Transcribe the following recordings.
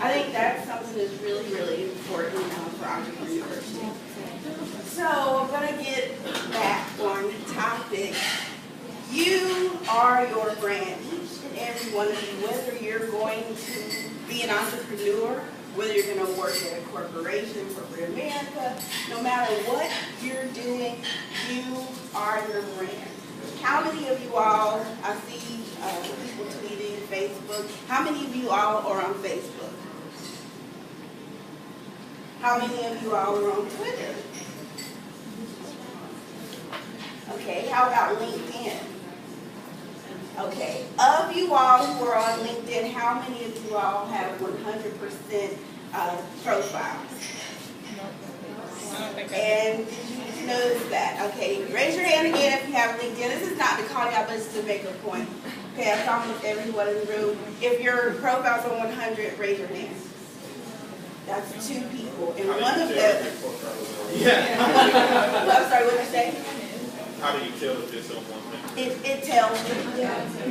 I think that's something that's really, really important for entrepreneurs. So I'm going to get back on topic. You are your brand, each and every one of you, whether you're going to be an entrepreneur, whether you're going to work at a corporation, corporate America, no matter what you're doing, you are your brand. How many of you all, I see people tweeting, Facebook, how many of you all are on Facebook? How many of you all are on Twitter? Okay, how about LinkedIn? Okay, of you all who are on LinkedIn, how many of you all have 100% profiles? And did you notice that? Okay, raise your hand again if you have LinkedIn. This is not to call you out, but it's to make a point. Okay, I saw almost everyone in the room. If your profile's on 100, raise your hand. That's 2 people. And one of them... Yeah. I'm sorry, what did you say? How do you tell if it's on 100? It tells you.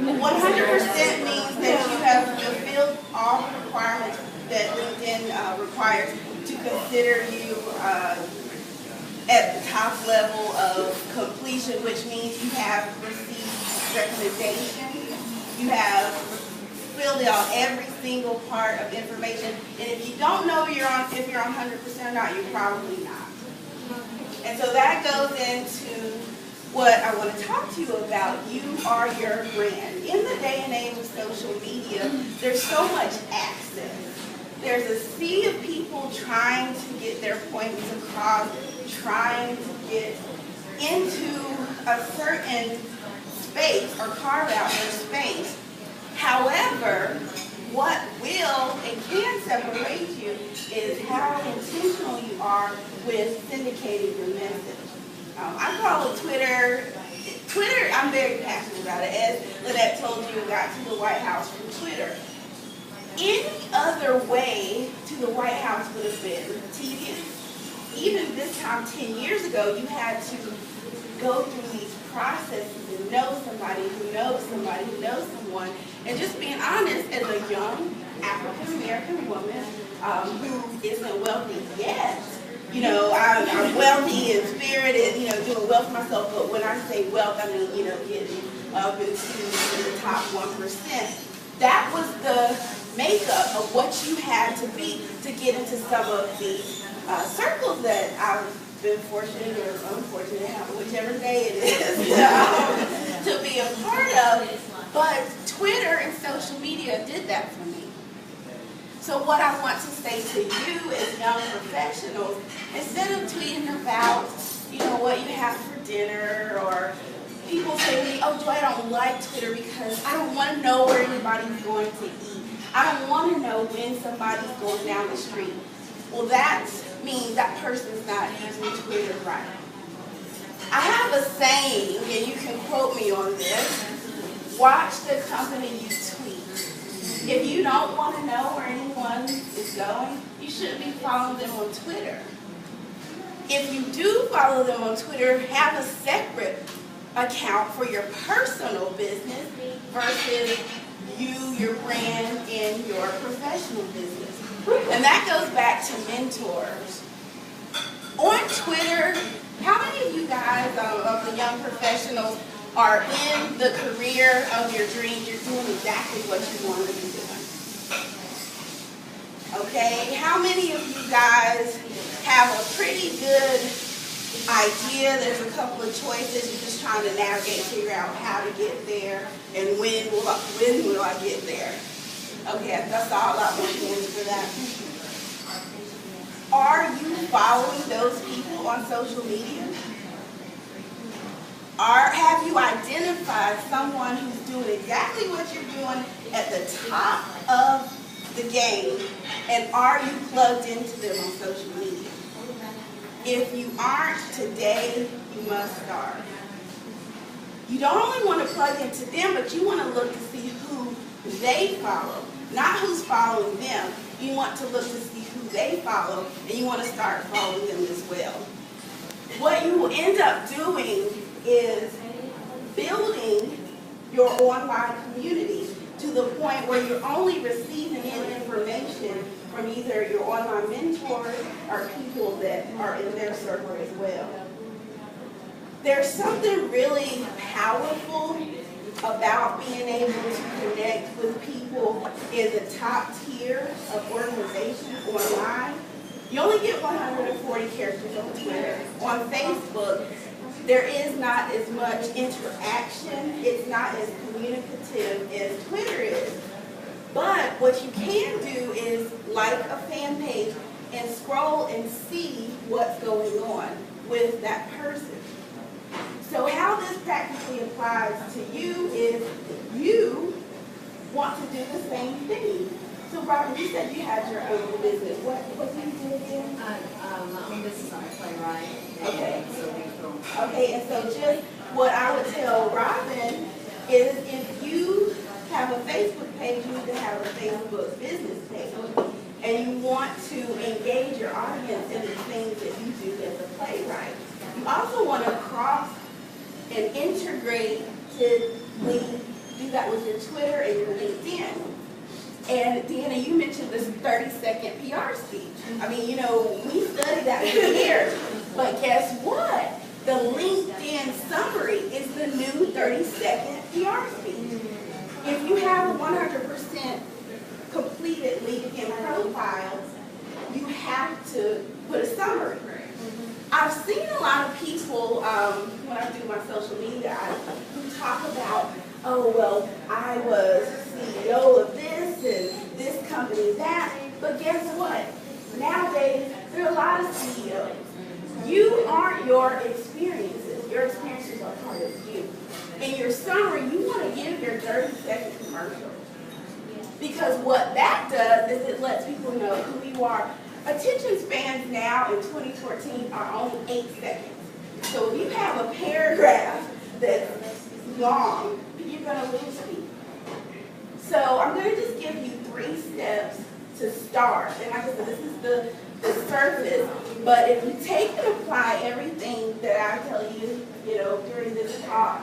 100% means that you have fulfilled all the requirements that LinkedIn requires to consider you at the top level of completion, which means you have received recommendations, you have filled out every single part of information, and if you don't know if you're on 100% or not, you're probably not. And so that goes into what I want to talk to you about. You are your brand. In the day and age of social media, there's so much access. There's a sea of people trying to get their points across, trying to get into a certain space or carve out their space. However, what will and can separate you is how intentional you are with syndicating your message. I follow Twitter. Twitter, I'm very passionate about it. As Lynette told you, got to the White House from Twitter. Any other way to the White House would have been tedious. Even this time 10 years ago, you had to go through these processes and know somebody who knows somebody who knows someone. And just being honest, as a young African-American woman who isn't wealthy yet, you know, I'm wealthy in spirit and, doing well for myself, but when I say wealth, I mean, getting up into the top 1%. That was the makeup of what you had to be to get into some of the circles that I've been fortunate or unfortunate, whichever day it is, to be a part of. But Twitter and social media did that for me. So what I want to say to you as young professionals, instead of tweeting about, what you have for dinner, or people say to me, oh, Joy, I don't like Twitter because I don't want to know where anybody's going to eat. I don't want to know when somebody's going down the street. Well, that means that person's not using Twitter right. I have a saying, and you can quote me on this: watch the company you tweet. If you don't want to know where anyone is going, you shouldn't be following them on Twitter. If you do follow them on Twitter, have a separate account for your personal business versus your brand, and your professional business. And that goes back to mentors. On Twitter, how many of you guys, of the young professionals, are in the career of your dreams? You're doing exactly what you want to be doing. Okay, how many of you guys have a pretty good idea? There's a couple of choices. You're just trying to navigate, figure out how to get there, and when will I get there? Okay, that's all I want to answer for that. Are you following those people on social media? Have you identified someone who's doing exactly what you're doing at the top of the game, and are you plugged into them on social media? If you aren't today, you must start. You don't only want to plug into them, but you want to look to see who they follow, not who's following them. You want to look to see who they follow, and you want to start following them as well. What you will end up doing is building your online community to the point where you're only receiving in information either your online mentors or people that are in their circle as well. There's something really powerful about being able to connect with people in the top tier of organizations online. You only get 140 characters on Twitter. On Facebook, there is not as much interaction. It's not as communicative as Twitter is. But what you can do is like a fan page and scroll and see what's going on with that person. So how this practically applies to you is you want to do the same thing. So Robert, you said you had your own business. What do you do again? My own business, I'm a playwright. Okay. So we film. Okay, and so just what I would tell Robin is if you have a Facebook page, you need to have a Facebook business page. And you want to engage your audience in the things that you do as a playwright. You also want to cross and integratedly do that with your Twitter and your LinkedIn. And Deanna, you mentioned this 30-second PR speech. I mean, you know, we studied that for years. But guess what? The LinkedIn summary is the new 30-second PR speech. If you have a 100% completed LinkedIn profile, you have to put a summary. I've seen a lot of people, when I do my social media, who talk about, oh, well, I was CEO of this and this company that, but guess what? Nowadays, there are a lot of CEOs. You aren't your experiences. Your experiences are part of you. In your summary, you want to give your 30-second commercial. Because what that does is it lets people know who you are. Attention spans now in 2014 are only 8 seconds. So if you have a paragraph that's long, you're going to lose people. So I'm going to just give you 3 steps to start. And like I said, this is the surface. But if you take and apply everything that I tell you, during this talk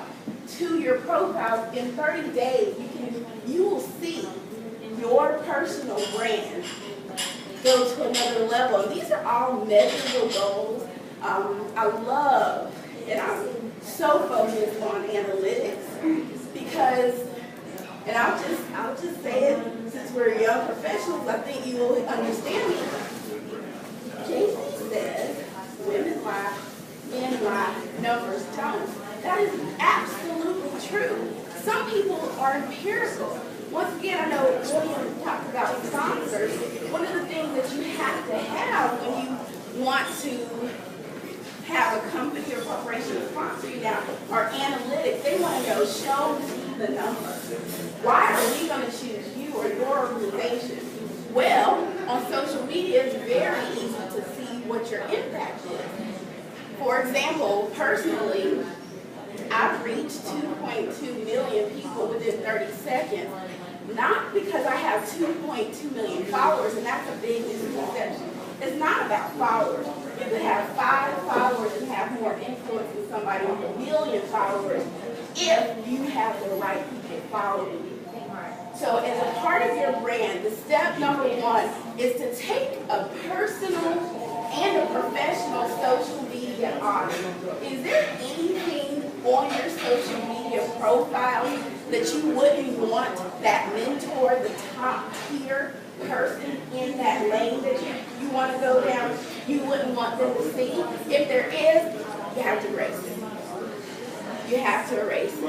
to your profile in 30 days, you will see your personal brand go to another level. And these are all measurable goals. I love, and I'm so focused on analytics because, and I'll just say it, since we're young professionals, I think you will understand me. Jay-Z says, women lie, men lie, numbers don't. That is absolutely true. Some people are empirical. Once again, I know William talked about sponsors. One of the things that you have to have when you want to have a company or corporation sponsor you now are analytics. They want to know, show me the numbers. Why are we going to choose you or your organization? Well, on social media, it's very easy to see what your impact is. For example, personally, I've reached 2.2 million people within 30 seconds. Not because I have 2.2 million followers, and that's a big misconception. It's not about followers. You could have 5 followers and have more influence than somebody with 1 million followers if you have the right people following you. So as a part of your brand, the step number 1 is to take a personal and a professional social media audit. Is there anything on your social media profile that you wouldn't want that mentor, the top tier person in that lane that you want to go down, you wouldn't want them to see? If there is, you have to erase it. You have to erase it.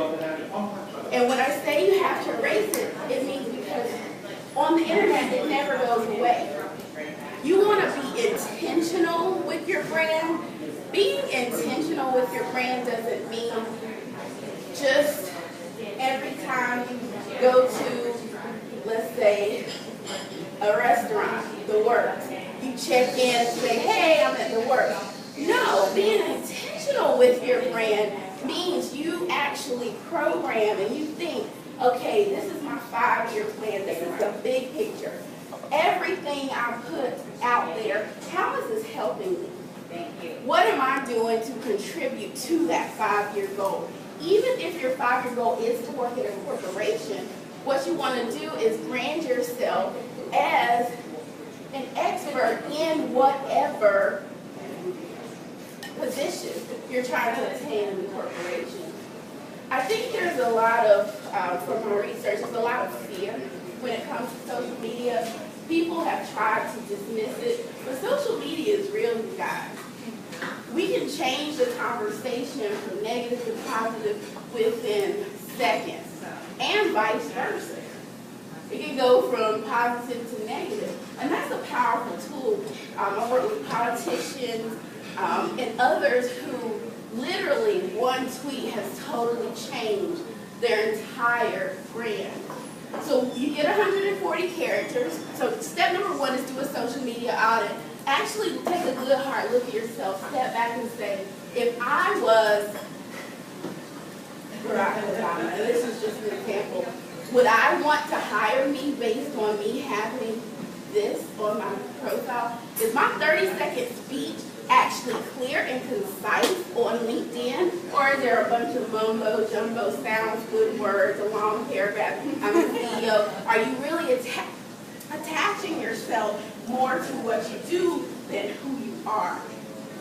And when I say you have to erase it, it means because on the internet it never goes away. You want to be intentional with your brand. Being intentional with your brand doesn't mean just every time you go to, let's say, a restaurant, the Works, you check in and say, hey, I'm at the Works. No, being intentional with your brand means you actually program and you think, okay, this is my 5-year plan. This is the big picture. Everything I put out there, how is this helping me? What am I doing to contribute to that 5-year goal? Even if your 5-year goal is to work at a corporation, what you want to do is brand yourself as an in whatever position you're trying to attain in the corporation. I think there's a lot of, from my research, there's a lot of fear when it comes to social media. People have tried to dismiss it, but social media is real, you guys. We can change the conversation from negative to positive within seconds, and vice versa. It can go from positive to negative, and that's a powerful tool. I work with politicians and others who literally one tweet has totally changed their entire brand. So you get 140 characters. So step number one is do a social media audit. Actually take a good hard look at yourself, step back and say, if I was Barack Obama, and this is just an example, would I want to hire me based on me having this on my profile? Is my 30-second speech actually clear and concise on LinkedIn, or is there a bunch of mumbo jumbo sounds, good words, a long paragraph? I'm a CEO. Are you really attaching yourself more to what you do than who you are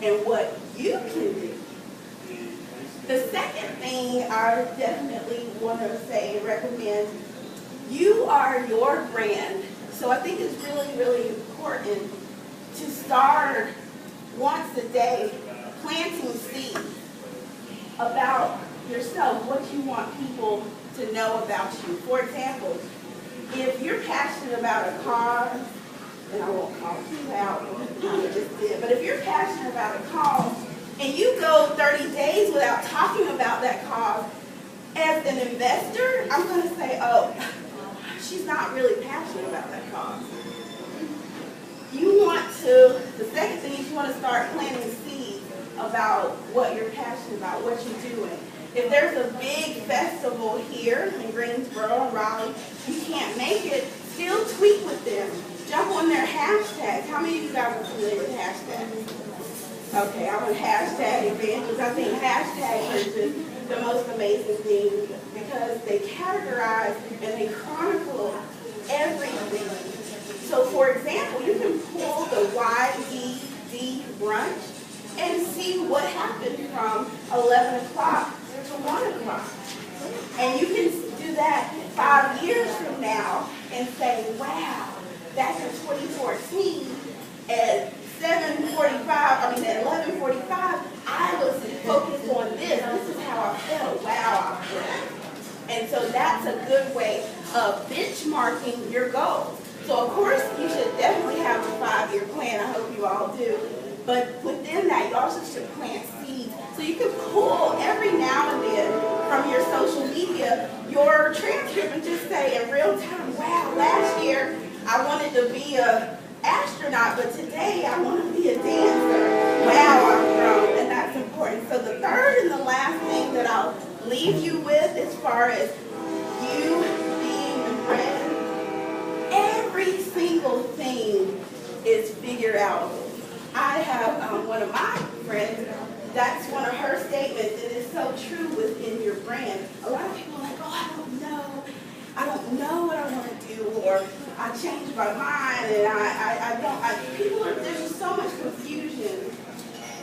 and what you can do? The second thing I definitely want to say and recommend, you are your brand. So I think it's really, really important to start once a day planting seeds about yourself, what you want people to know about you. For example, if you're passionate about a cause, and I won't call you out, I just did, but if you're passionate about a cause and you go 30 days without talking about that cause, as an investor, I'm going to say, oh, she's not really passionate about that cause. You want to, the second thing is you want to start planting seeds about what you're passionate about, what you're doing. If there's a big festival here in Greensboro and Raleigh, you can't make it, still tweet with them. Jump on their hashtags. How many of you guys are familiar with hashtags? Okay, I'm a hashtag evangelist. I think hashtags are just the most amazing thing because they categorize and they chronicle everything. So for example, you can pull the YDD brunch and see what happened from 11 o'clock to 1 o'clock. And you can do that 5 years from now and say, wow, back in 2014 at 11:45, I was focused on this. This is how I felt. Wow, I felt. And so that's a good way of benchmarking your goals. So of course, you should definitely have a 5-year plan. I hope you all do. But within that, you also should plant seeds. So you can pull every now and then from your social media your transcript and just say in real time, wow, last year I wanted to be an astronaut, but today I want to be a dancer. Wow, I've grown, and that's important. So the third and the last thing that I'll leave you with as far as you being the brand, every single thing is figure out. I have one of my friends, that's one of her statements, and it's so true within your brand. A lot of people are like, oh, I don't know what I want to do, or I changed my mind, and people are, there's just so much confusion.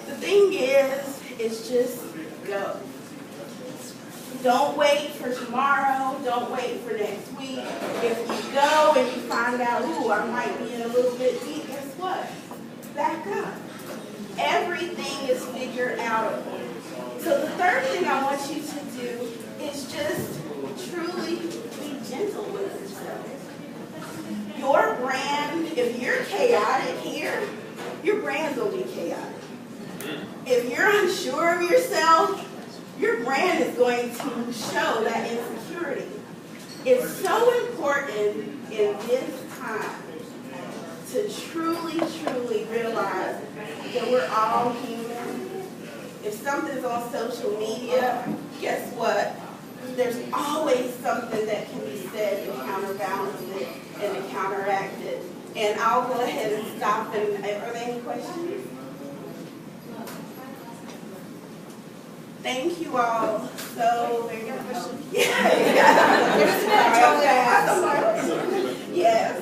The thing is just go. Don't wait for tomorrow, don't wait for next week. If you go and you find out, ooh, I might be in a little bit deep, guess what? Back up. Everything is figured out. So the third thing I want you to do is just truly be gentle with yourself. Your brand, if you're chaotic here, your brand's going to be chaotic. If you're unsure of yourself, your brand is going to show that insecurity. It's so important in this time to truly, truly realize that we're all human. If something's on social media, guess what? There's always something that can be said to counterbalance it and to counteract it. And I'll go ahead and stop. And are there any questions? Thank you all so very much. Yeah. Yes.